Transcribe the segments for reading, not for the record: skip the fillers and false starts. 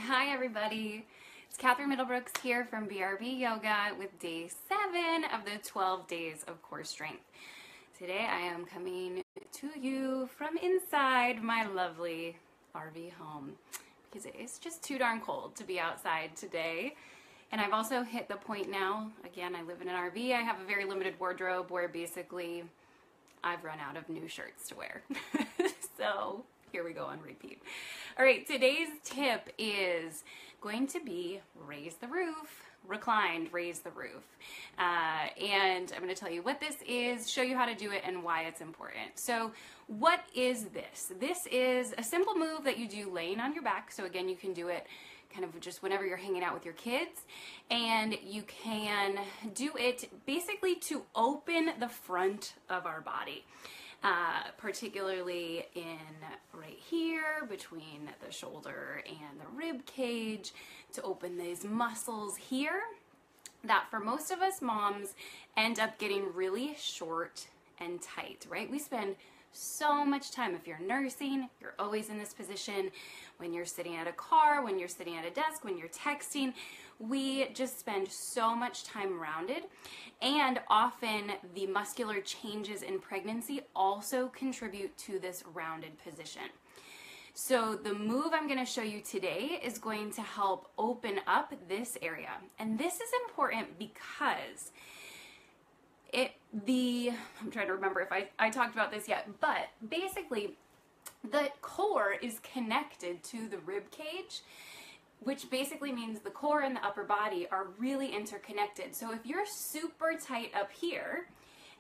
Hi everybody, it's Catherine Middlebrooks here from BRB Yoga with day 7 of the 12 days of core strength. Today I am coming to you from inside my lovely RV home because it's just too darn cold to be outside today. And I've also hit the point now, again, I live in an RV, I have a very limited wardrobe where basically I've run out of new shirts to wear. So here we go on repeat. All right, today's tip is going to be raise the roof, reclined, raise the roof. And I'm going to tell you what this is, show you how to do it, and why it's important. So what is this? This is a simple move that you do laying on your back. So again, you can do it kind of just whenever you're hanging out with your kids, and you can do it basically to open the front of our body. Particularly in right here between the shoulder and the rib cage, to open these muscles here that for most of us moms end up getting really short and tight, right? We spend so much time, if you're nursing, you're always in this position. When you're sitting at a car, when you're sitting at a desk, when you're texting, we just spend so much time rounded. And often the muscular changes in pregnancy also contribute to this rounded position. So the move I'm going to show you today is going to help open up this area. And this is important because I'm trying to remember if I talked about this yet, but basically the core is connected to the rib cage, which basically means the core and the upper body are really interconnected. So if you're super tight up here,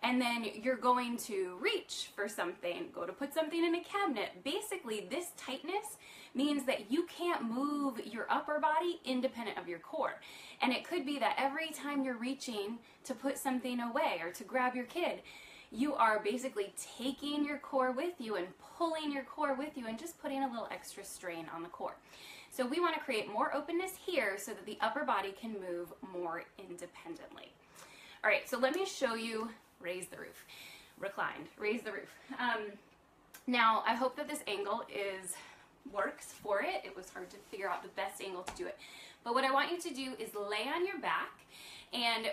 and then you're going to reach for something, go to put something in a cabinet, basically this tightness means that you can't move your upper body independent of your core. And it could be that every time you're reaching to put something away or to grab your kid, you are basically taking your core with you and pulling your core with you and just putting a little extra strain on the core. So we want to create more openness here so that the upper body can move more independently. All right, so let me show you raise the roof, reclined, raise the roof. Now, I hope that this angle works for it. It was hard to figure out the best angle to do it. But what I want you to do is lay on your back, and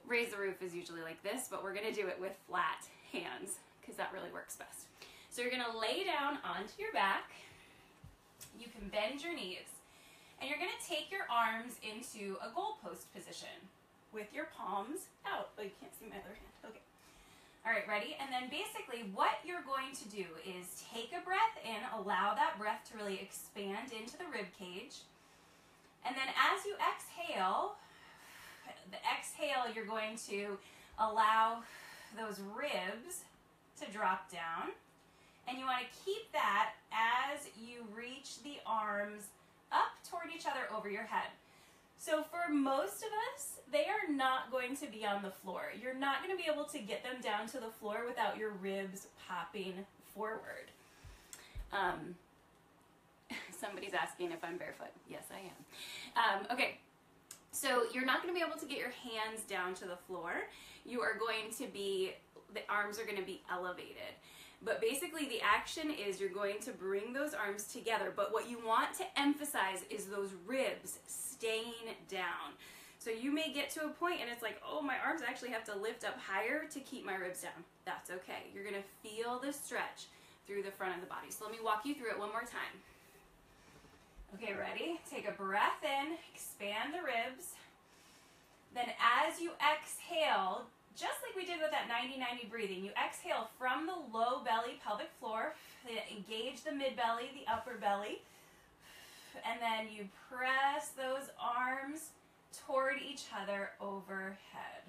raise the roof is usually like this, but we're gonna do it with flat hands because that really works best. So you're gonna lay down onto your back. You can bend your knees, and you're gonna take your arms into a goalpost position with your palms out. Oh, you can't see my other hand. Okay. All right, ready? And then basically what you're going to do is take a breath in, allow that breath to really expand into the rib cage. And then as you exhale, you're going to allow those ribs to drop down. And you want to keep that as you reach the arms up toward each other over your head. So for most of us, they are not going to be on the floor. You're not going to be able to get them down to the floor without your ribs popping forward. Somebody's asking if I'm barefoot. Yes, I am. Okay, so you're not going to be able to get your hands down to the floor. You are going to be, the arms are going to be elevated. But basically the action is you're going to bring those arms together, but what you want to emphasize is those ribs staying down. So you may get to a point and it's like, oh, my arms actually have to lift up higher to keep my ribs down. That's okay. You're gonna feel the stretch through the front of the body. So let me walk you through it one more time. Okay, ready? Take a breath in, expand the ribs. Then as you exhale, just like we did with that 90-90 breathing, you exhale from the low belly pelvic floor, engage the mid belly, the upper belly, and then you press those arms toward each other overhead.